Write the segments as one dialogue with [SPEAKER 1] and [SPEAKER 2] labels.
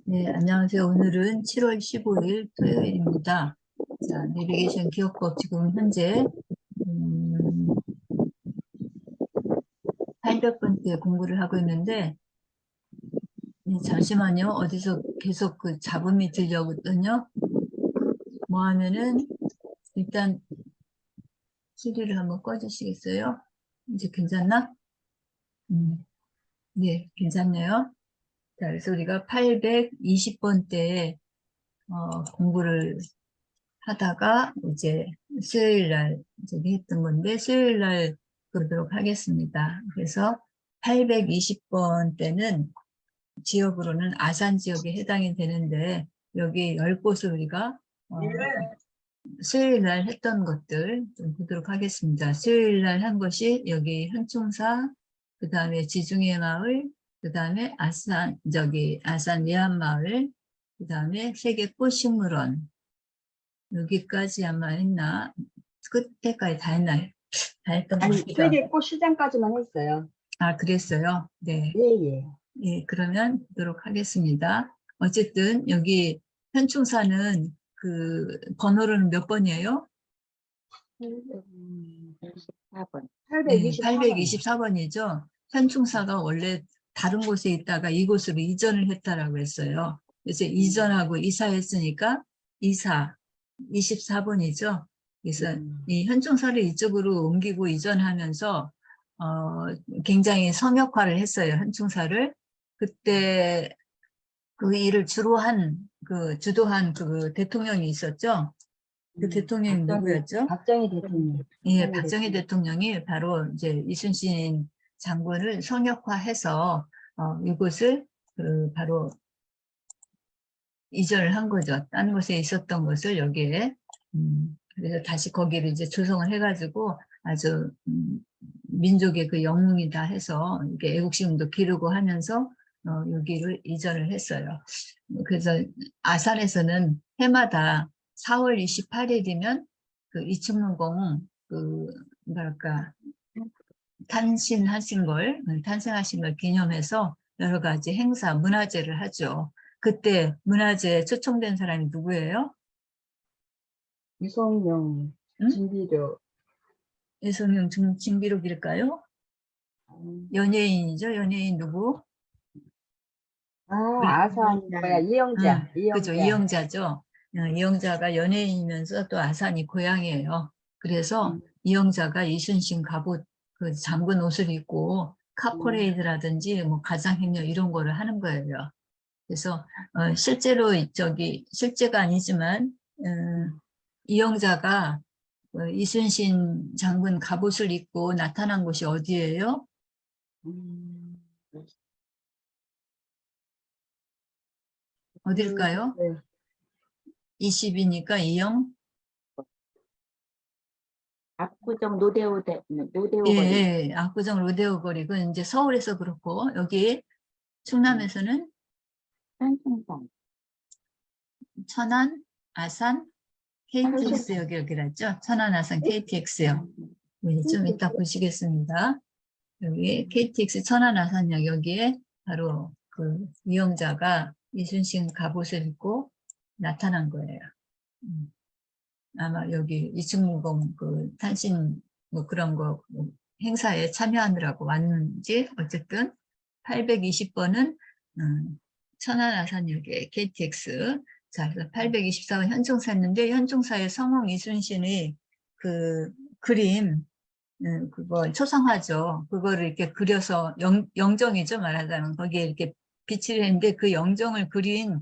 [SPEAKER 1] 네, 안녕하세요. 오늘은 7월 15일 토요일입니다. 자, 내비게이션 기억법 지금 현재 800번째 공부를 하고 있는데, 네, 잠시만요. 어디서 계속 그 잡음이 들려오거든요. 뭐 하면은 일단 소리를 한번 꺼주시겠어요? 이제 괜찮나? 네, 괜찮네요. 자, 그래서 우리가 820번째 공부를 하다가 이제 수요일 날 저기 했던 건데 수요일 날 보도록 하겠습니다. 그래서 820번 때는 지역으로는 아산 지역에 해당이 되는데 여기 10곳을 우리가 수요일 날 했던 것들 좀 보도록 하겠습니다. 수요일 날 한 것이 여기 현충사, 그 다음에 지중해 마을, 그 다음에 아산 내한마을, 그 다음에 세계 꽃식물원, 여기까지 아마 했나? 끝에까지 다 했나요? 다 했던 것
[SPEAKER 2] 아니,
[SPEAKER 1] 같기도 하고.
[SPEAKER 2] 세계 꽃 시장까지만 했어요.
[SPEAKER 1] 아, 그랬어요? 네.
[SPEAKER 2] 예, 예.
[SPEAKER 1] 예, 그러면 보도록 하겠습니다. 어쨌든 여기 현충사는 그 번호로는 몇 번이에요?
[SPEAKER 2] 824번.
[SPEAKER 1] 네,
[SPEAKER 2] 824번이요.
[SPEAKER 1] 824번이죠. 현충사가 원래 다른 곳에 있다가 이곳으로 이전을 했다라고 했어요. 그래서 이전하고 이사했으니까 이사 24번이죠. 그래서 이 현충사를 이쪽으로 옮기고 이전하면서 굉장히 성역화를 했어요. 현충사를. 그때 그 일을 주도한 그 대통령이 있었죠. 그 대통령이 누구였죠?
[SPEAKER 2] 박정희 대통령.
[SPEAKER 1] 예, 박정희 대통령이 바로 이제 이순신 장군을 성역화해서 이곳을 바로 이전을 한 거죠. 딴 곳에 있었던 것을 여기에 그래서 다시 거기를 이제 조성을 해가지고 아주 민족의 그 영웅이다 해서 이렇게 애국심도 기르고 하면서 여기를 이전을 했어요. 그래서 아산에서는 해마다 4월 28일이면 그 이충문공 그 뭐랄까 탄생하신 걸 기념해서 여러 가지 행사, 문화제를 하죠. 그때 문화제에 초청된 사람이 누구예요?
[SPEAKER 2] 유성룡,
[SPEAKER 1] 응?
[SPEAKER 2] 진비료.
[SPEAKER 1] 예성용 징비록일까요? 연예인이죠. 연예인 누구?
[SPEAKER 2] 아산,
[SPEAKER 1] 응,
[SPEAKER 2] 이영자,
[SPEAKER 1] 그죠.
[SPEAKER 2] 이영자.
[SPEAKER 1] 이영자죠. 이영자가 연예인이면서 또 아산이 고향이에요. 그래서
[SPEAKER 2] 음,
[SPEAKER 1] 이영자가 이순신 갑옷 그 장군 옷을 입고 카퍼레이드라든지 뭐 가장행렬 이런 거를 하는 거예요. 그래서 실제로 실제가 아니지만 이영자가 이순신 장군 갑옷을 입고 나타난 곳이 어디예요?
[SPEAKER 2] 음,
[SPEAKER 1] 어딜까요?
[SPEAKER 2] 네.
[SPEAKER 1] 20이니까 이영?
[SPEAKER 3] 압구정 노대오
[SPEAKER 1] 예,
[SPEAKER 3] 거리.
[SPEAKER 1] 예, 압구정 로데오 거리. 그건 이제 서울에서 그렇고, 여기 충남에서는
[SPEAKER 3] 산청산.
[SPEAKER 1] 천안, 아산, KTX
[SPEAKER 3] 산청산.
[SPEAKER 1] 여기라죠? 천안, 아산, KTX요. 네, 좀 이따 보시겠습니다. 여기 KTX 천안, 아산역 여기에 바로 그 이영자가 이순신 갑옷을 입고 나타난 거예요. 아마 여기 이충무공 그 탄신 뭐 그런 거 행사에 참여하느라고 왔는지 어쨌든 820번은 천안 아산역의 KTX. 자, 그래서 824번 현충사였는데 현충사의 성웅 이순신의 그 그림 그거 초상화죠. 그거를 이렇게 그려서 영정이죠, 말하자면 거기에 이렇게 비치를 했는데 그 영정을 그린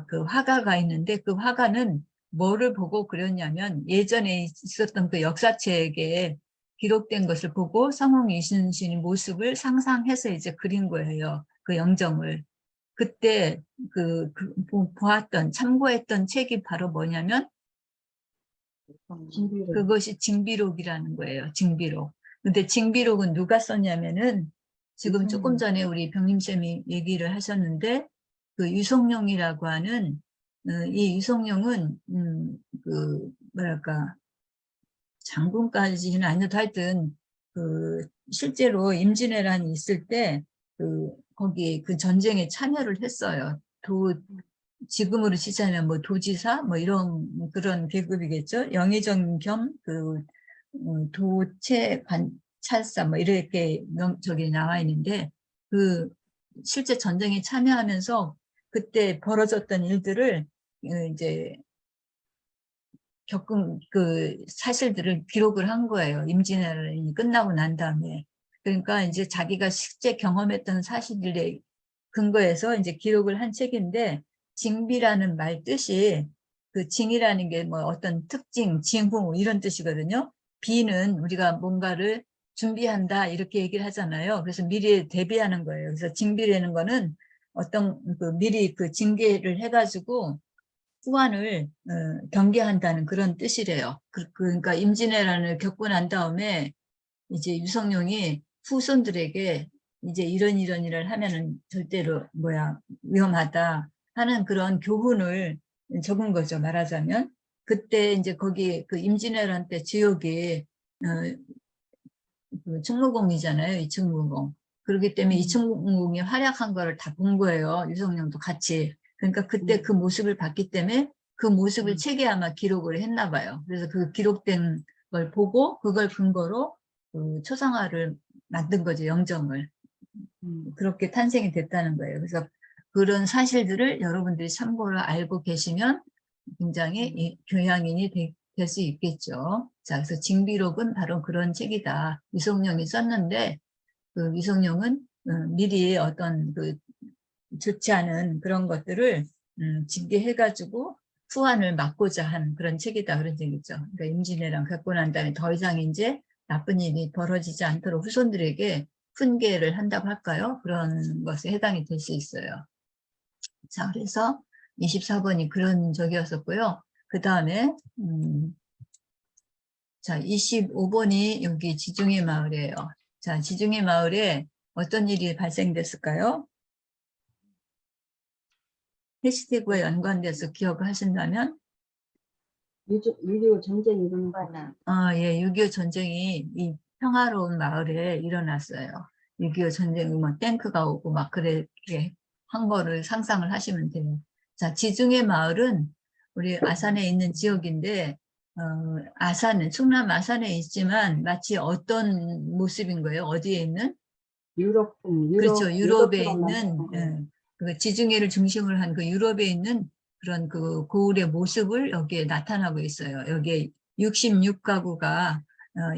[SPEAKER 1] 그 화가가 있는데 그 화가는 뭐를 보고 그렸냐면 예전에 있었던 그 역사책에 기록된 것을 보고 성웅 이순신의 모습을 상상해서 이제 그린 거예요. 그 영정을. 그때 보았던 참고했던 책이 바로 뭐냐면
[SPEAKER 2] 진비료.
[SPEAKER 1] 그것이 징비록이라는 거예요. 징비록. 근데 징비록은 누가 썼냐면은 지금 조금 전에 우리 병림쌤이 얘기를 하셨는데 그 유성룡이라고 하는 이 유성룡은 그 뭐랄까 장군까지는 아니어도 하여튼 그 실제로 임진왜란이 있을 때 그 거기 그 전쟁에 참여를 했어요. 지금으로 치자면 뭐 도지사 뭐 이런 그런 계급이겠죠. 영의정 겸 도체 관찰사 뭐 이렇게 저기 나와 있는데 그 실제 전쟁에 참여하면서 그때 벌어졌던 일들을 이제 겪은 그 사실들을 기록을 한 거예요. 임진왜란이 끝나고 난 다음에. 그러니까 이제 자기가 실제 경험했던 사실들에 근거해서 이제 기록을 한 책인데, 징비라는 말 뜻이 그 징이라는 게 뭐 어떤 특징, 징후 이런 뜻이거든요. 비는 우리가 뭔가를 준비한다 이렇게 얘기를 하잖아요. 그래서 미리 대비하는 거예요. 그래서 징비라는 거는 어떤 미리 그 징계를 해가지고 후환을 경계한다는 그런 뜻이래요. 그러니까 임진왜란을 겪고 난 다음에 이제 유성룡이 후손들에게 이제 이런 일을 하면은 절대로 위험하다 하는 그런 교훈을 적은 거죠. 말하자면 그때 이제 거기 그 임진왜란 때 지역이 그 충무공이잖아요. 이충무공. 그렇기 때문에 이충무공이 활약한 거를 다 본 거예요. 유성룡도 같이. 그러니까 그때 그 모습을 봤기 때문에 그 모습을 책에 아마 기록을 했나 봐요. 그래서 그 기록된 걸 보고 그걸 근거로 그 초상화를 만든 거죠. 영정을. 그렇게 탄생이 됐다는 거예요. 그래서 그런 사실들을 여러분들이 참고로 알고 계시면 굉장히 교양인이 될 수 있겠죠. 자, 그래서 징비록은 바로 그런 책이다. 유성룡이 썼는데 그 유성룡은 미리 어떤 그 좋지 않은 그런 것들을 징계해가지고 후환을 막고자 한 그런 책이다 그런 얘기죠. 그러니까 임진왜란 겪고 난 다음에 더 이상 이제 나쁜 일이 벌어지지 않도록 후손들에게 훈계를 한다고 할까요? 그런 것에 해당이 될 수 있어요. 자, 그래서 24번이 그런 적이었었고요. 그 다음에 자, 25번이 여기 지중해 마을이에요. 자, 지중해 마을에 어떤 일이 발생됐을까요? 해시태그와 연관돼서 기억을 하신다면?
[SPEAKER 2] 6.25 전쟁 이런 거.
[SPEAKER 1] 예, 6.25 전쟁이 이 평화로운 마을에 일어났어요. 6.25 전쟁이 뭐 탱크가 오고 막 그렇게 한 거를 상상을 하시면 돼요. 자, 지중해 마을은 우리 아산에 있는 지역인데, 아산은, 충남 아산에 있지만 마치 어떤 모습인 거예요? 어디에 있는? 그렇죠. 유럽에 있는, 그 지중해를 중심으로 한 그 유럽에 있는 그런 그 고을의 모습을 여기에 나타나고 있어요. 여기에 66가구가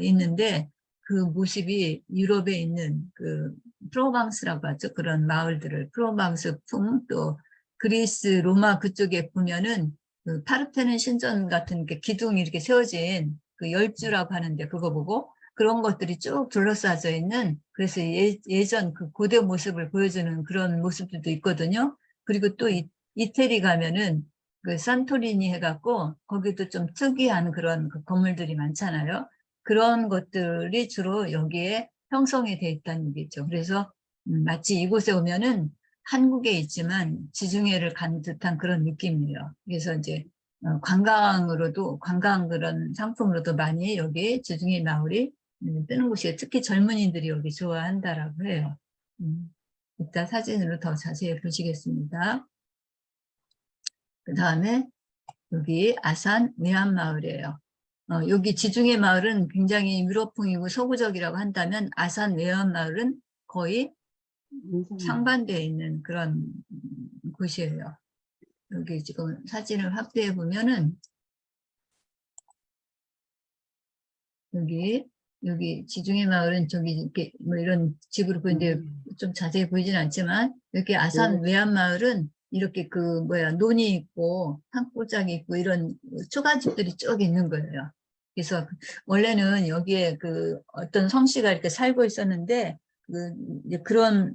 [SPEAKER 1] 있는데 그 모습이 유럽에 있는 그 프로방스라고 하죠. 그런 마을들을 프로방스풍 또 그리스 로마 그쪽에 보면은 그 파르테논 신전 같은 게 기둥이 이렇게 세워진 그 열주라고 하는데 그거 보고 그런 것들이 쭉 둘러싸져 있는 그래서 예전 그 고대 모습을 보여주는 그런 모습들도 있거든요. 그리고 또 이태리 가면은 그 산토리니 해갖고 거기도 좀 특이한 그런 그 건물들이 많잖아요. 그런 것들이 주로 여기에 형성이 돼 있다는 얘기죠. 그래서 마치 이곳에 오면은 한국에 있지만 지중해를 간 듯한 그런 느낌이에요. 그래서 이제 관광으로도 관광 그런 상품으로도 많이 여기 지중해 마을이 뜨는 곳이에요. 특히 젊은이들이 여기 좋아한다라고 해요. 이따 사진으로 더 자세히 보시겠습니다. 그 다음에 여기 아산 외암마을이에요. 여기 지중해 마을은 굉장히 유럽풍이고 서구적이라고 한다면 아산 외암마을은 거의 상반되어 있는 그런 곳이에요. 여기 지금 사진을 확대해 보면은 여기 지중해 마을은 저기 이렇게 뭐 이런 집으로 보이는데 좀 자세히 보이진 않지만 여기 아산 외암마을은 이렇게 논이 있고 산골짜기 있고 이런 초가집들이 쭉 있는 거예요. 그래서 원래는 여기에 그 어떤 성씨가 이렇게 살고 있었는데 그런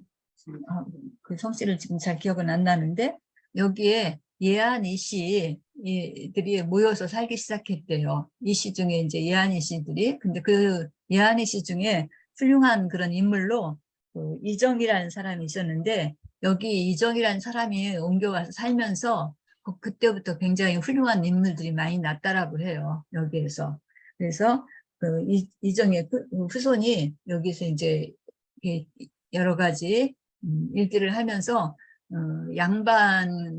[SPEAKER 1] 그 성씨를 지금 잘 기억은 안 나는데 여기에 예안이 씨들이 모여서 살기 시작했대요. 이 씨 중에 이제 예안이 씨들이. 근데 그 예안이 씨 중에 훌륭한 그런 인물로 그 이정이라는 사람이 있었는데 여기 이정이라는 사람이 옮겨와서 살면서 그때부터 굉장히 훌륭한 인물들이 많이 났다라고 해요. 여기에서. 그래서 그 이정의 후손이 여기서 이제 여러 가지 일들을 하면서 양반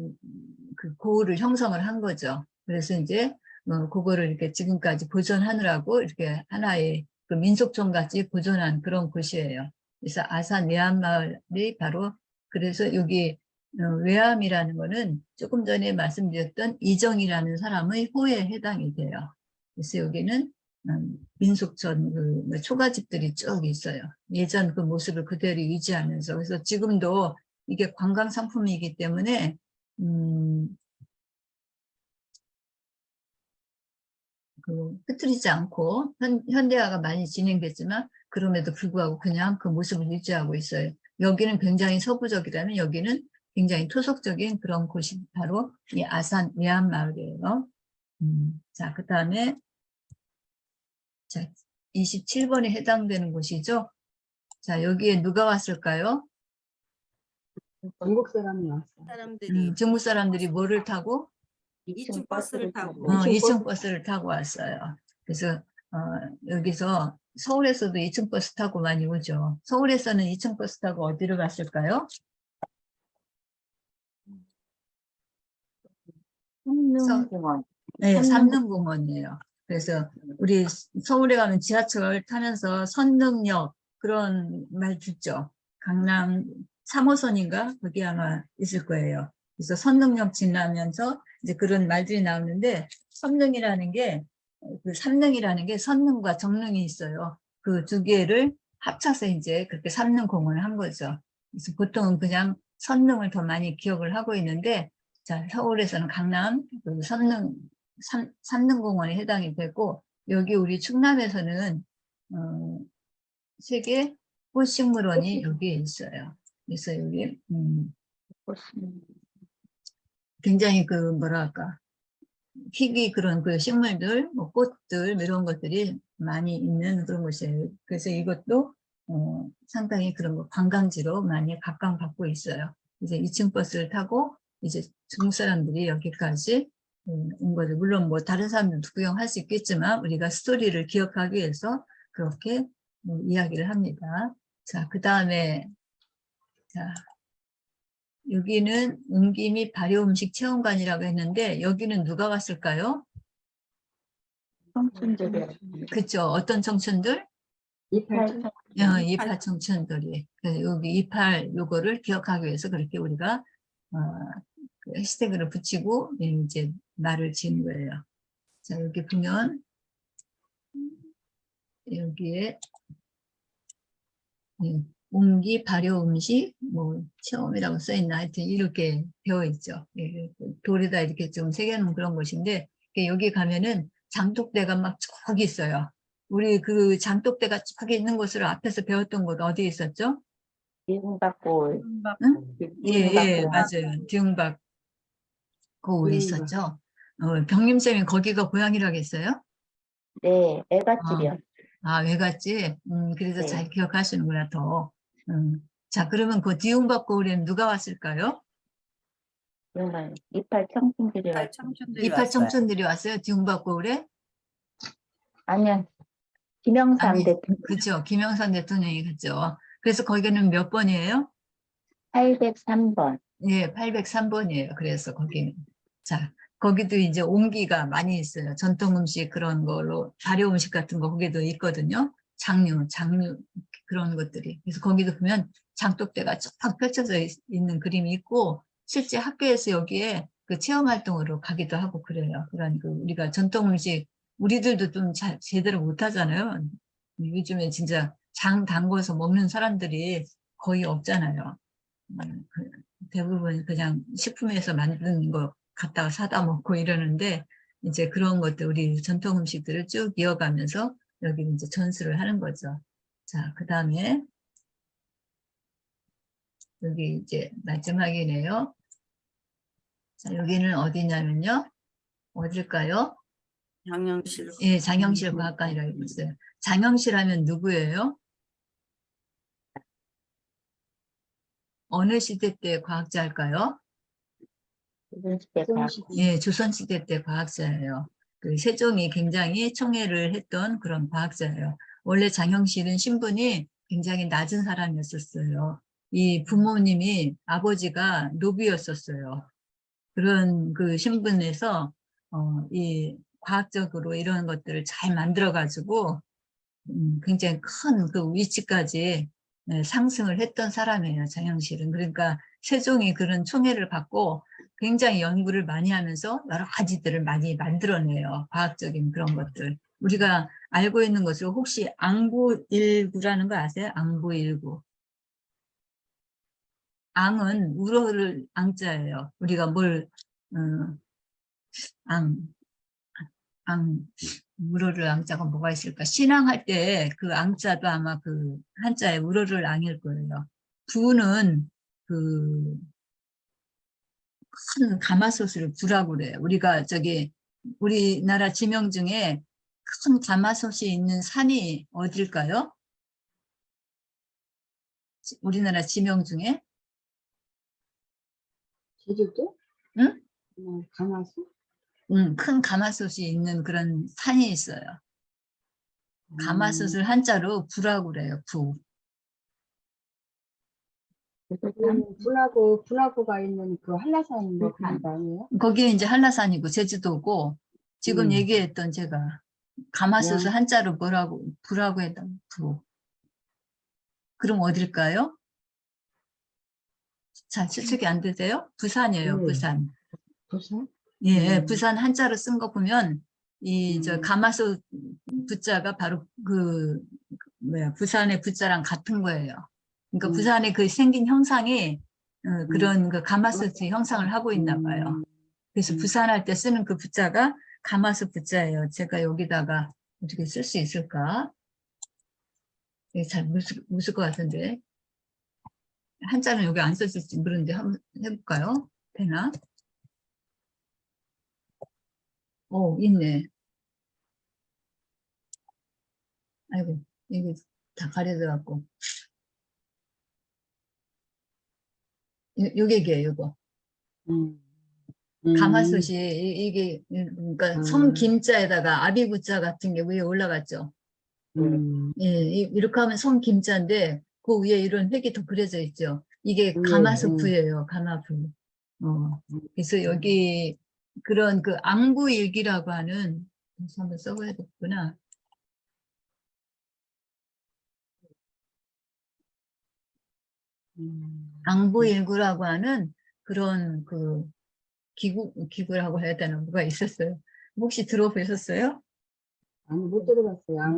[SPEAKER 1] 고을을 형성을 한 거죠. 그래서 이제 그거를 이렇게 지금까지 보존하느라고 이렇게 하나의 그 민속촌 같이 보존한 그런 곳이에요. 그래서 아산 외암마을이 바로 그래서 여기 외암이라는 거는 조금 전에 말씀드렸던 이정이라는 사람의 호에 해당이 돼요. 그래서 여기는 민속촌 그 초가집들이 쭉 있어요. 예전 그 모습을 그대로 유지하면서. 그래서 지금도 이게 관광 상품이기 때문에 흐트리지 않고 현대화가 많이 진행됐지만 그럼에도 불구하고 그냥 그 모습을 유지하고 있어요. 여기는 굉장히 서구적이라면 여기는 굉장히 토속적인 그런 곳이 바로 이 아산 외암마을이에요. 자, 그 다음에 자, 27번에 해당되는 곳이죠. 자, 여기에 누가 왔을까요?
[SPEAKER 2] 중국 사람이 왔어.
[SPEAKER 4] 사람들이
[SPEAKER 1] 중국 사람들이 뭐를 타고?
[SPEAKER 3] 2층
[SPEAKER 4] 2층 버스를 타고
[SPEAKER 1] 2층 버스를 타고 왔어요. 그래서 여기서 서울에서도 2층 버스 타고 많이 오죠. 서울에서는 2층 버스 타고 어디로 갔을까요?
[SPEAKER 3] 성능공원.
[SPEAKER 1] 네,
[SPEAKER 3] 삼릉-
[SPEAKER 1] 삼릉공원이에요. 그래서 우리 서울에 가면 지하철 타면서 선릉역 그런 말 듣죠. 강남 3호선인가? 거기 아마 있을 거예요. 그래서 선릉역 지나면서 이제 그런 말들이 나오는데 선릉이라는 게 그 삼릉이라는 게 선릉과 정릉이 있어요. 그 두 개를 합쳐서 이제 그렇게 삼릉공원을 한 거죠. 그래서 보통은 그냥 선릉을 더 많이 기억을 하고 있는데 자, 서울에서는 강남 그 삼릉공원에 해당이 되고 여기 우리 충남에서는 세계 꽃식물원이 여기에 있어요. 그래서 여기 굉장히 그 뭐랄까 희귀 그런 그 식물들, 뭐 꽃들 이런 것들이 많이 있는 그런 곳이에요. 그래서 이것도 상당히 그런 거 관광지로 많이 각광받고 있어요. 이제 2층 버스를 타고 이제 중국 사람들이 여기까지 온 거죠. 물론 뭐 다른 사람들도 구경할 수 있겠지만 우리가 스토리를 기억하기 위해서 그렇게 이야기를 합니다. 자, 그 다음에 자. 여기는 음기 및 발효 음식 체험관이라고 했는데 여기는 누가 왔을까요?
[SPEAKER 3] 청춘들이.
[SPEAKER 1] 그쵸? 어떤 청춘들?
[SPEAKER 2] 이팔
[SPEAKER 1] 이팔 청춘들이. 그래서 여기 이팔 요거를 기억하기 위해서 그렇게 우리가 그 해시태그를 붙이고 이제 말을 지은 거예요. 자, 여기 보면 여기에 옹기 발효 음식 뭐 체험이라고 써있나 하여튼 이렇게 되어 있죠. 돌에다 이렇게 좀 새겨놓은 그런 곳인데 여기 가면은 장독대가 막 쭉 있어요. 우리 그 장독대가 쭉 있는 곳으로 앞에서 배웠던 곳 어디 있었죠?
[SPEAKER 3] 미움받고.
[SPEAKER 1] 응? 예, 맞아요. 뒤웅박 고을 있었죠. 병림쌤이 거기가 고향이라겠어요?
[SPEAKER 3] 네, 애갓집이요.
[SPEAKER 1] 외갓집? 그래서
[SPEAKER 3] 네.
[SPEAKER 1] 잘 기억하시는구나, 더. 자, 그러면 그 뒤움박 고을에는 누가 왔을까요?
[SPEAKER 3] 정말 이팔 청춘들이
[SPEAKER 4] 이팔
[SPEAKER 3] 왔어요.
[SPEAKER 4] 청춘들이
[SPEAKER 1] 이팔
[SPEAKER 4] 왔어요.
[SPEAKER 1] 청춘들이 왔어요? 뒤움박 고을에?
[SPEAKER 3] 아니요, 김영삼
[SPEAKER 1] 아니,
[SPEAKER 3] 대통령.
[SPEAKER 1] 그죠. 김영삼 대통령이 갔죠. 그래서 거기는 몇 번이에요?
[SPEAKER 3] 803번.
[SPEAKER 1] 예, 803번이에요. 그래서 거기는. 자, 거기도 이제 옹기가 많이 있어요. 전통 음식 그런 걸로, 발효 음식 같은 거 거기도 있거든요. 장류 그런 것들이. 그래서 거기도 보면 장독대가 쫙 펼쳐져 있는 그림이 있고, 실제 학교에서 여기에 그 체험 활동으로 가기도 하고 그래요. 그런 그 우리가 전통 음식, 우리들도 좀 제대로 못 하잖아요. 요즘에 진짜 장 담궈서 먹는 사람들이 거의 없잖아요. 대부분 그냥 식품에서 만든 거 갖다가 사다 먹고 이러는데 이제 그런 것들 우리 전통 음식들을 쭉 이어가면서 여기 이제 전수를 하는 거죠. 자, 그 다음에 여기 이제 마지막이네요. 자, 여기는 어디냐면요. 어딜까요?
[SPEAKER 4] 장영실
[SPEAKER 1] 예, 장영실 과학관이라고 있어요. 장영실 하면 누구예요? 어느 시대 때 과학자일까요?
[SPEAKER 3] 조선시대 가.
[SPEAKER 1] 예, 조선시대 때 과학자예요. 그 세종이 굉장히 청해를 했던 그런 과학자예요. 원래 장영실은 신분이 굉장히 낮은 사람이었었어요. 이 부모님이 아버지가 노비였었어요. 그런 그 신분에서 이 과학적으로 이런 것들을 잘 만들어가지고 굉장히 큰 그 위치까지 상승을 했던 사람이에요, 장영실은. 그러니까 세종이 그런 총애를 받고 굉장히 연구를 많이 하면서 여러 가지들을 많이 만들어내요. 과학적인 그런 것들. 우리가 알고 있는 것으로 혹시 앙부일구라는 거 아세요? 앙부일구. 앙은 우러를 앙자예요. 우리가 뭘 앙, 우러를 앙자가 뭐가 있을까? 신앙할 때 그 앙자도 아마 그 한자에 우러를 앙일 거예요. 부는 그 큰 가마솥을 부라고 그래요. 우리가 저기 우리나라 지명 중에 큰 가마솥이 있는 산이 어딜까요? 우리나라 지명 중에?
[SPEAKER 2] 제주도?
[SPEAKER 1] 응?
[SPEAKER 2] 가마솥?
[SPEAKER 1] 큰 가마솥이 있는 그런 산이 있어요. 가마솥을 한자로 부라고 그래요. 부.
[SPEAKER 2] 분화구가 있는 그 한라산 뭐 그런 거 아니에요?
[SPEAKER 1] 거기에 이제 한라산이고 제주도고 지금 얘기했던 제가 가마솥을 한자로 뭐라고 부라고 했던 부. 그럼 어딜까요? 잘 추측이 안 되세요? 부산이에요. 부산.
[SPEAKER 2] 부산?
[SPEAKER 1] 예, 부산 한자로 쓴 거 보면 이 저 가마솥 부자가 바로 그 뭐야 부산의 부자랑 같은 거예요. 그러니까 부산에 그 생긴 형상이 그런 그 가마솥의 형상을 하고 있나 봐요. 그래서 부산할 때 쓰는 그 부자가 가마솥 부자예요. 제가 여기다가 어떻게 쓸 수 있을까? 잘 못 쓸 것 같은데. 한자는 여기 안 써질지 모르는데 한번 해볼까요? 되나? 있네. 아이고, 이게 다 가려져갖고. 요게, 요거. 가마솥이, 이게, 그러니까 성김자에다가 아비구자 같은 게 위에 올라갔죠. 예, 이렇게 하면 성김자인데, 그 위에 이런 획이 더 그려져 있죠. 이게 가마솥부예요, 가마부. 그래서 여기 그런 그 앙부일기라고 하는, 다시 한번 써봐야겠구나. 앙부일구라고 하는 그런 그 기구라고 해야 되나 뭐가 있었어요. 혹시 들어보셨어요?
[SPEAKER 2] 아니, 못 들어봤어요.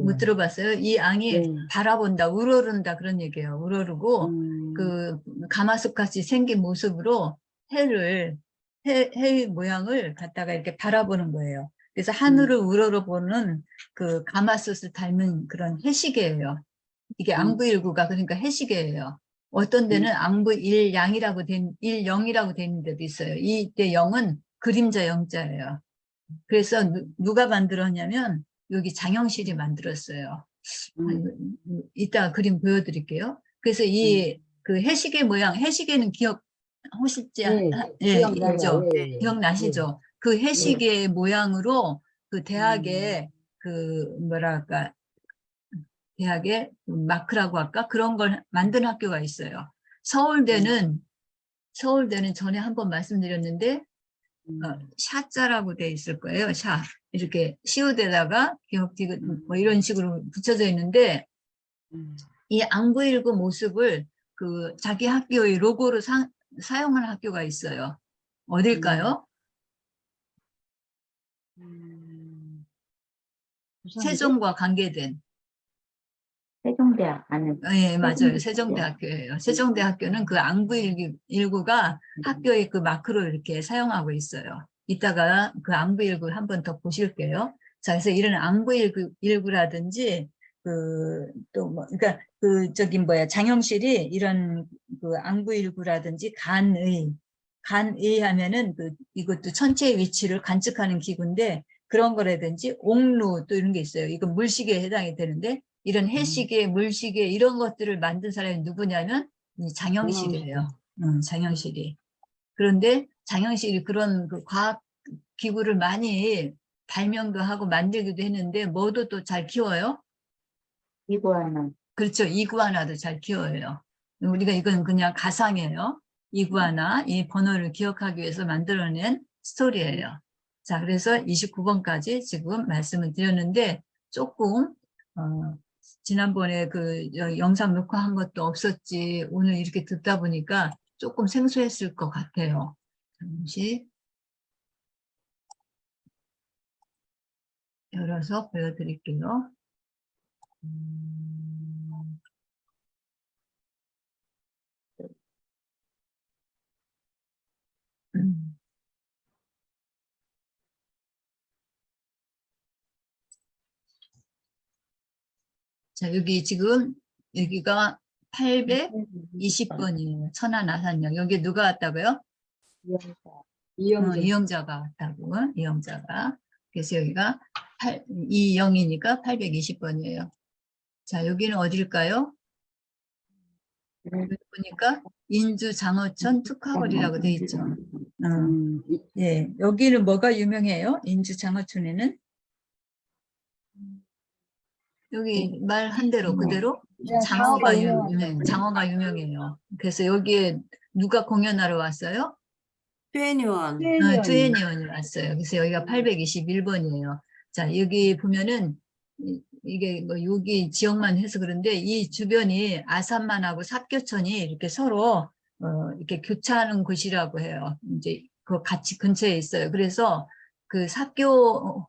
[SPEAKER 1] 못 들어봤어요? 이 앙이
[SPEAKER 2] 네.
[SPEAKER 1] 바라본다, 우러른다 그런 얘기예요. 우러르고 그 가마솥 같이 생긴 모습으로 해 모양을 갖다가 이렇게 바라보는 거예요. 그래서 하늘을 우러러보는 그 가마솥을 닮은 그런 해시계예요. 이게 앙부일구가 그러니까 해시계예요. 어떤 데는 앙부일양이라고 일영이라고 돼 있는 데도 있어요. 이때 영은 그림자 영자예요. 그래서 누가 만들었냐면 여기 장영실이 만들었어요. 이따 그림 보여드릴게요. 그래서 이 그 해시계 모양, 해시계는 기억하실지 예, 있죠. 기억나시죠? 그 해시계 모양으로 그 대학에 그 뭐랄까 대학에 마크라고 할까? 그런 걸 만든 학교가 있어요. 서울대는 전에 한번 말씀드렸는데 샤자라고 돼 있을 거예요. 샤. 이렇게 시우대다가 기억 디귿 뭐 이런 식으로 붙여져 있는데 이 앙부일구 모습을 그 자기 학교의 로고로 사용한 학교가 있어요. 어딜까요? 세종과 관계된.
[SPEAKER 3] 세종대학 아는.
[SPEAKER 1] 예, 맞아요. 세종대학교예요. 세종대학교는 그 앙부일구가 학교의 그 마크로 이렇게 사용하고 있어요. 이따가 그 앙부일구 한 번 더 보실게요. 자, 그래서 이런 앙부일구라든지 또 뭐, 그러니까 장영실이 이런 그 앙부일구라든지 간의 하면은 이것도 천체의 위치를 관측하는 기구인데 그런 거라든지 옥루 또 이런 게 있어요. 이건 물시계에 해당이 되는데 이런 해시계, 물시계 이런 것들을 만든 사람이 누구냐면 이 장영실이에요. 장영실이. 그런데 장영실이 그런 그 과학 기구를 많이 발명도 하고 만들기도 했는데 뭐도 또 잘 키워요?
[SPEAKER 3] 이구아나.
[SPEAKER 1] 그렇죠. 이구아나도 잘 키워요. 우리가 이건 그냥 가상이에요. 이구아나 이 번호를 기억하기 위해서 만들어낸 스토리예요. 자, 그래서 29번까지 지금 말씀을 드렸는데 조금 지난번에 그 영상 녹화한 것도 없었지 오늘 이렇게 듣다 보니까 조금 생소했을 것 같아요. 잠시 열어서 보여드릴게요. 자, 여기 지금 여기가 820번이에요. 천안아산역. 여기 누가 왔다고요?
[SPEAKER 2] 이영자.
[SPEAKER 1] 이영자가 왔다고. 이영자가. 그래서 여기가 2영이니까 820번이에요. 자, 여기는 어딜까요? 여기 보니까 인주 장어천 특화거리라고 돼 있죠. 예, 여기는 뭐가 유명해요? 인주 장어촌에는? 여기 말한 대로 그대로 장어가 장어가 유명해요. 그래서 여기에 누가 공연하러 왔어요?
[SPEAKER 4] 트웬티원.
[SPEAKER 1] 트웬티원이 왔어요. 그래서 여기가 821번이에요. 자, 여기 보면은 이게 뭐 여기 지역만 해서 그런데 이 주변이 아산만하고 삽교천이 이렇게 서로 이렇게 교차하는 곳이라고 해요. 이제 그 같이 근처에 있어요. 그래서 그 삽교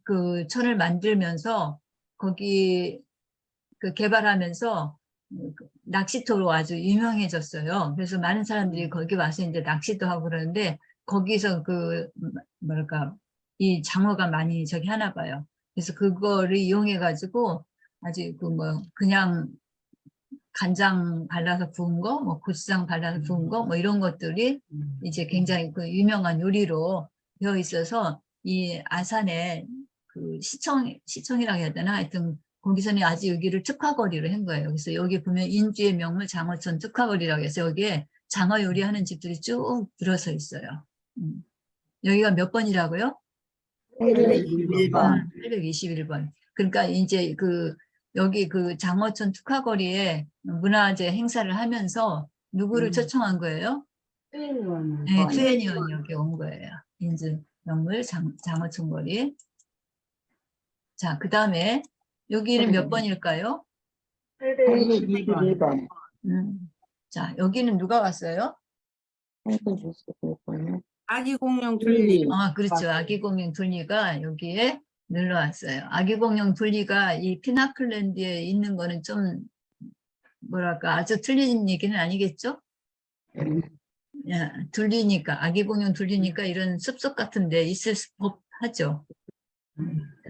[SPEAKER 1] 그 천을 만들면서 거기 그 개발하면서 낚시터로 아주 유명해졌어요. 그래서 많은 사람들이 거기 와서 이제 낚시도 하고 그러는데 거기서 그 뭐랄까 이 장어가 많이 저기 하나 봐요. 그래서 그거를 이용해 가지고 아주 그 뭐 그냥 간장 발라서 구운 거, 뭐 고추장 발라서 구운 거, 뭐 이런 것들이 이제 굉장히 그 유명한 요리로 되어 있어서 이 아산에 그 시청이라고 해야 되나 하여튼 거기서는 아주 여기를 특화거리로 한 거예요. 그래서 여기 보면 인주의 명물 장어천 특화거리라고 해서 여기에 장어 요리하는 집들이 쭉 들어서 있어요. 여기가 몇 번이라고요?
[SPEAKER 4] 821번.
[SPEAKER 1] 821번. 그러니까 이제 그 여기 그 장어천 특화거리에 문화재 행사를 하면서 누구를 초청한 거예요?
[SPEAKER 2] 트웬티원.
[SPEAKER 1] 네, 트웬티원 여기 온 거예요. 인주 명물 장어천 거리. 자, 그 다음에 여기는 몇 번일까요?
[SPEAKER 3] 822번.
[SPEAKER 1] 자, 여기는 누가 왔어요?
[SPEAKER 3] 822번.
[SPEAKER 4] 아기 공룡 둘리.
[SPEAKER 1] 아, 그렇죠. 아기 공룡 둘리가 여기에 놀러 왔어요. 아기 공룡 둘리가 이 피나클랜드에 있는 거는 좀 뭐랄까 아주 틀린 얘기는 아니겠죠? 야, 둘리니까 아기 공룡 둘리니까 이런 숲속 같은 데 있을 법하죠.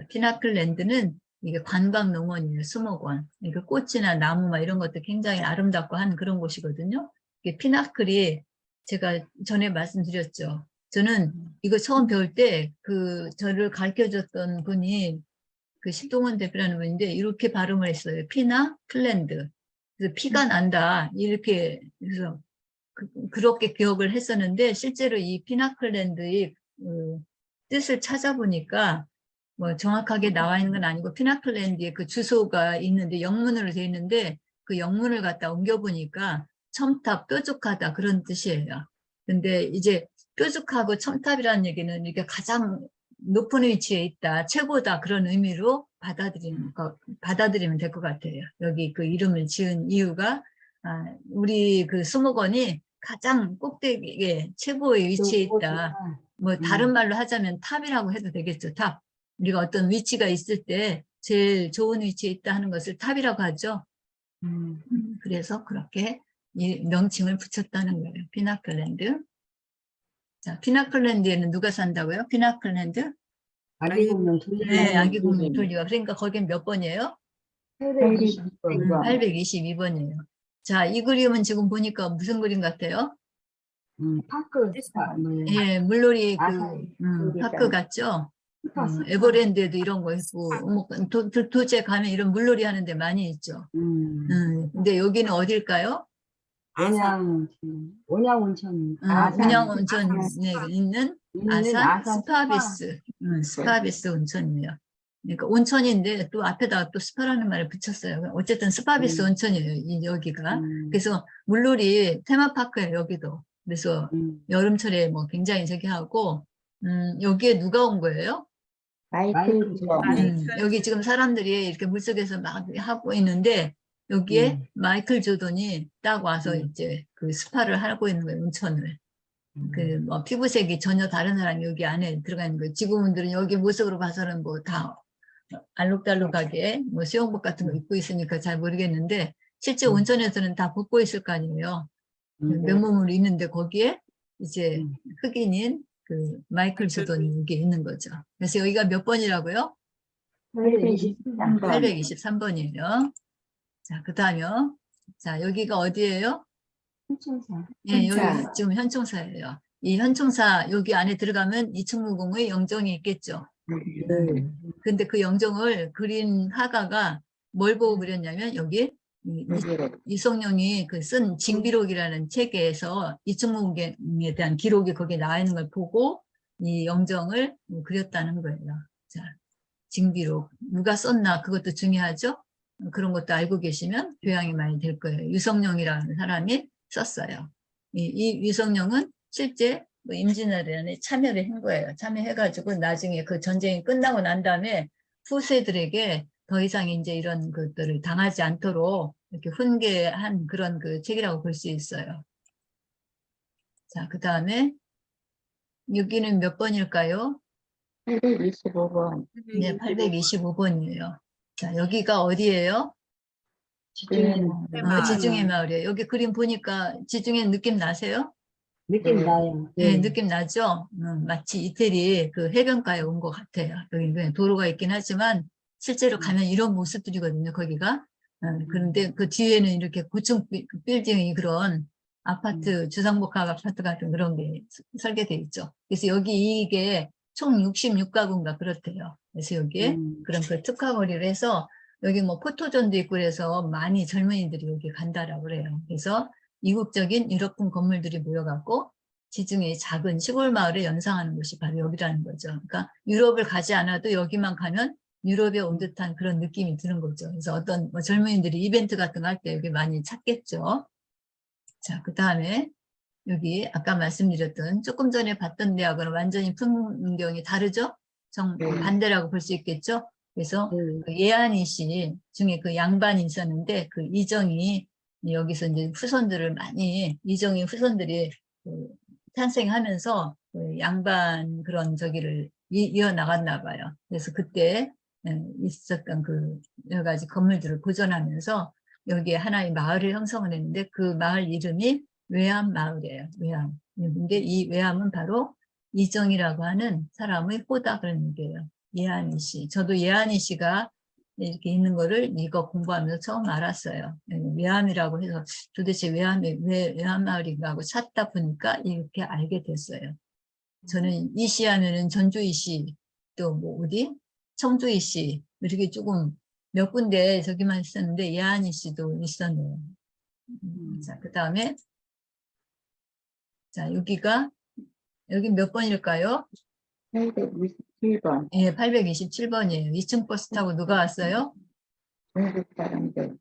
[SPEAKER 1] 피나클랜드는 이게 관광 농원이에요. 수목원. 그러니까 꽃이나 나무 막 이런 것도 굉장히 아름답고 한 그런 곳이거든요. 이게 피나클이 제가 전에 말씀드렸죠. 저는 이거 처음 배울 때 그 저를 가르쳐줬던 분이 그 신동원 대표라는 분인데 이렇게 발음을 했어요. 피나클랜드. 그래서 피가 난다. 이렇게 그래서 그렇게 기억을 했었는데 실제로 이 피나클랜드의 뜻을 찾아보니까 뭐 정확하게 나와 있는 건 아니고 피나클랜드에 그 주소가 있는데 영문으로 되어 있는데 그 영문을 갖다 옮겨보니까 첨탑, 뾰족하다 그런 뜻이에요. 근데 이제 뾰족하고 첨탑이라는 얘기는 이게 가장 높은 위치에 있다, 최고다 그런 의미로 받아들이면 될 것 같아요. 여기 그 이름을 지은 이유가 우리 그 수목원이 가장 꼭대기에 최고의 위치에 있다. 뭐 다른 말로 하자면 탑이라고 해도 되겠죠. 탑. 우리가 어떤 위치가 있을 때 제일 좋은 위치에 있다 하는 것을 탑이라고 하죠. 그래서 그렇게 이 명칭을 붙였다는 거예요. 피나클랜드. 자, 피나클랜드에는 누가 산다고요? 피나클랜드?
[SPEAKER 2] 아기 공룡 둘리.
[SPEAKER 1] 네, 아기 공룡 둘리가. 그러니까 거긴 몇 번이에요?
[SPEAKER 2] 822번.
[SPEAKER 1] 822번이에요. 자, 이 그림은 지금 보니까 무슨 그림 같아요?
[SPEAKER 2] 파크.
[SPEAKER 1] 예, 물놀이 그
[SPEAKER 2] 아산.
[SPEAKER 1] 파크 같죠? 에버랜드에도 이런 거 있고, 뭐, 도시에 가면 이런 물놀이 하는 데 많이 있죠. 근데 여기는 어딜까요?
[SPEAKER 2] 온양온천.
[SPEAKER 1] 온양온천에 있는 아산 스파비스, 스파비스 온천이에요. 그러니까 온천인데 또 앞에다가 또 스파라는 말을 붙였어요. 어쨌든 스파비스 온천이에요, 여기가. 그래서 물놀이 테마파크예요, 여기도. 그래서
[SPEAKER 2] 음.
[SPEAKER 1] 여름철에 뭐 굉장히 저기 하고, 여기에 누가 온 거예요?
[SPEAKER 3] 마이클 조던.
[SPEAKER 1] 여기 지금 사람들이 이렇게 물속에서 막 하고 있는데, 여기에 마이클 조던이 딱 와서 이제 그 스파를 하고 있는 거예요, 온천을. 그 뭐 피부색이 전혀 다른 사람이 여기 안에 들어가 있는 거예요. 지구분들은 여기 모습으로 봐서는 뭐 다 알록달록하게 뭐 수영복 같은 거 입고 있으니까 잘 모르겠는데, 실제 온천에서는 다 벗고 있을 거 아니에요. 맨몸으로 있는데 거기에 이제 흑인인 그 마이클 조던이 여기 있는 거죠. 그래서 여기가 몇 번이라고요?
[SPEAKER 3] 823번.
[SPEAKER 1] 823번이에요. 자, 그 다음이요. 자, 여기가 어디예요?
[SPEAKER 2] 신청사.
[SPEAKER 1] 예, 여기
[SPEAKER 3] 현충사.
[SPEAKER 1] 지금 현충사예요. 이 현충사 여기 안에 들어가면 이충무공의 영정이 있겠죠. 근데 그 영정을 그린 화가가 뭘 보고 그렸냐면 여기 이성룡이 그 쓴 징비록이라는 책에서 이충무공에 대한 기록이 거기에 나와 있는 걸 보고 이 영정을 그렸다는 거예요. 자, 징비록 누가 썼나 그것도 중요하죠. 그런 것도 알고 계시면 교양이 많이 될 거예요. 유성룡이라는 사람이 썼어요. 이 유성룡은 실제 임진왜란에 참여를 한 거예요. 참여해가지고 나중에 그 전쟁이 끝나고 난 다음에 후세들에게 더 이상 이제 이런 것들을 당하지 않도록 이렇게 훈계한 그런 그 책이라고 볼 수 있어요. 자, 그 다음에 여기는 몇 번일까요?
[SPEAKER 3] 825번.
[SPEAKER 1] 네, 825번이에요. 자, 여기가 어디예요?
[SPEAKER 2] 지중해.
[SPEAKER 1] 지중해 마을이에요. 여기 그림 보니까 지중해 느낌 나세요?
[SPEAKER 2] 느낌 나요.
[SPEAKER 1] 네, 느낌 나죠? 마치 이태리 그 해변가에 온 것 같아요. 여기 그냥 도로가 있긴 하지만 실제로 가면 이런 모습들이거든요, 거기가. 그런데 그 뒤에는 이렇게 고층 빌딩이 그런 아파트, 주상복합 아파트 같은 그런 게 설계되어 있죠. 그래서 여기 이게 총 66가구인가 그렇대요. 그래서 여기에 그런 그 특화거리를 해서 여기 뭐 포토존도 있고 그래서 많이 젊은이들이 여기 간다라고 그래요. 그래서 이국적인 유럽풍 건물들이 모여갖고 지중해 작은 시골 마을을 연상하는 곳이 바로 여기라는 거죠. 그러니까 유럽을 가지 않아도 여기만 가면 유럽에 온 듯한 그런 느낌이 드는 거죠. 그래서 어떤 뭐 젊은이들이 이벤트 같은 거 할 때 여기 많이 찾겠죠. 자, 그 다음에 여기 아까 말씀드렸던 조금 전에 봤던 데하고는 완전히 풍경이 다르죠? 반대라고 볼 수 있겠죠? 그래서 그 예한이 씨 중에 그 양반이 있었는데 그 이정이 여기서 이제 후손들을 많이 이정이 후손들이 그 탄생하면서 그 양반 그런 저기를 이어나갔나 봐요. 그래서 그때 있었던 그 여러 가지 건물들을 보존하면서 여기에 하나의 마을을 형성을 했는데 그 마을 이름이 외암 마을이에요. 외암. 근데 이 외암은 바로 이정이라고 하는 사람의 호다 그런 얘기예요. 예한이 씨. 저도 예한이 씨가 이렇게 있는 거를 이거 공부하면서 처음 알았어요. 외암이라고 해서 도대체 외암이 왜 외암 마을인가 하고 찾다 보니까 이렇게 알게 됐어요. 저는 이씨 하면은 전주이 씨, 또 뭐 어디? 청주이 씨, 이렇게 조금 몇 군데 저기만 있었는데 예한이 씨도 있었네요. 자, 그 다음에 자, 여기 몇 번일까요?
[SPEAKER 3] 827번.
[SPEAKER 1] 예, 827번이에요. 2층 버스 타고 누가 왔어요?
[SPEAKER 3] 중국 사람들.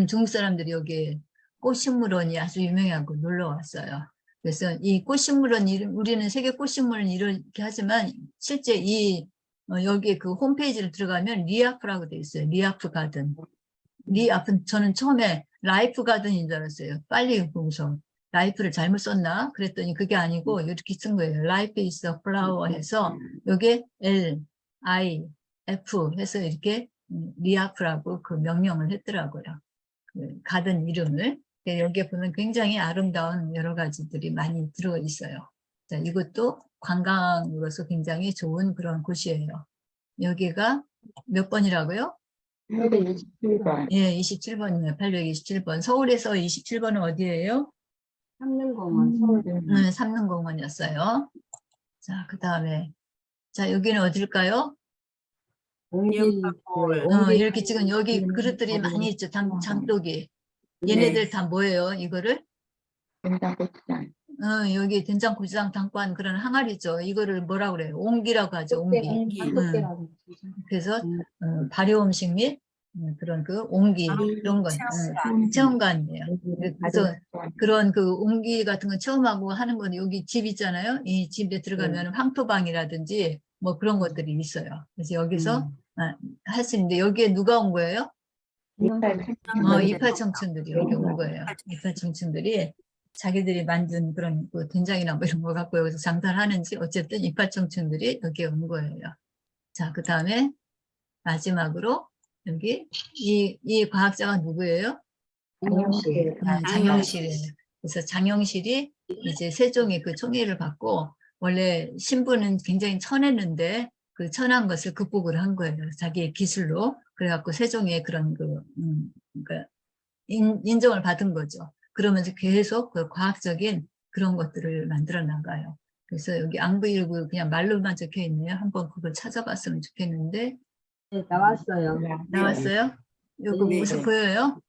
[SPEAKER 1] 중국 사람들이 여기 꽃식물원이 아주 유명하고 놀러 왔어요. 그래서 이 꽃식물원, 우리는 세계 꽃식물원 이렇게 하지만 실제 여기 그 홈페이지를 들어가면 리아프라고 돼 있어요. 리아프 가든. 리아프, 저는 처음에 라이프 가든인 줄 알았어요. 빨리 보고서. 라이프를 잘못 썼나? 그랬더니 그게 아니고 이렇게 쓴 거예요. Life is a flower 해서 여기에 L, I, F 해서 이렇게 리아프라고 그 명령을 했더라고요. 그 가든 이름을. 여기에 보면 굉장히 아름다운 여러 가지들이 많이 들어 있어요. 자, 이것도 관광으로서 굉장히 좋은 그런 곳이에요. 여기가 몇 번이라고요?
[SPEAKER 3] 827번.
[SPEAKER 1] 예, 27번이네요. 827번. 서울에서 27번은 어디예요?
[SPEAKER 2] 삼릉공원 서울.
[SPEAKER 1] 삼릉공원이었어요. 자, 그 다음에 자, 여기는 어딜까요? 이렇게 지금 여기 그릇들이 많이 있죠. 장독이. 얘네들 다 뭐예요? 이거를?
[SPEAKER 3] 된장고추장.
[SPEAKER 1] 여기 된장고추장 담고 한 그런 항아리죠. 이거를 뭐라고 그래요? 옹기라고 하죠. 옹기. 그래서 발효 음식 및 그런 그 온기
[SPEAKER 4] 아,
[SPEAKER 1] 그런 건
[SPEAKER 4] 체험관.
[SPEAKER 1] 체험관이에요. 그래서
[SPEAKER 3] 가족
[SPEAKER 1] 그런 그 온기 같은 거 체험하고 하는 건 여기 집 있잖아요. 이 집에 들어가면 황토방이라든지 뭐 그런 것들이 있어요. 그래서 여기서 할 수 있는데 여기에 누가 온 거예요?
[SPEAKER 3] 이빨
[SPEAKER 1] 이팔 청춘들이 여기 온 거예요. 이팔 청춘들이 자기들이 만든 그런 그 된장이나 뭐 이런 거 갖고 여기서 장사를 하는지 어쨌든 이팔 청춘들이 여기에 온 거예요. 자, 그 다음에 마지막으로 여기 이 과학자가 누구예요?
[SPEAKER 2] 장영실.
[SPEAKER 1] 장영실이에요. 그래서 장영실이 이제 세종이 그 총애를 받고 원래 신부는 굉장히 천했는데 그 천한 것을 극복을 한 거예요. 자기의 기술로. 그래갖고 세종의 그런 그러니까 인정을 받은 거죠. 그러면서 계속 그 과학적인 그런 것들을 만들어 나가요. 그래서 여기 앙부일구 그냥 말로만 적혀 있네요. 한번 그걸 찾아봤으면 좋겠는데.
[SPEAKER 2] 네, 나왔어요.
[SPEAKER 1] 나왔어요? 이거
[SPEAKER 2] 네.
[SPEAKER 1] 모습 보여요?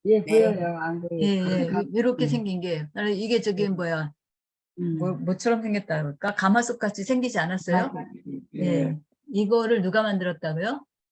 [SPEAKER 2] 예, 보여요. 안 보여요.
[SPEAKER 1] 예, 이렇게 생긴 게, 이게 저기 뭐야, 뭐처럼 생겼다 그럴까? 가마솥 같이 생기지 않았어요? 예. 이거를 누가 만들었다고요?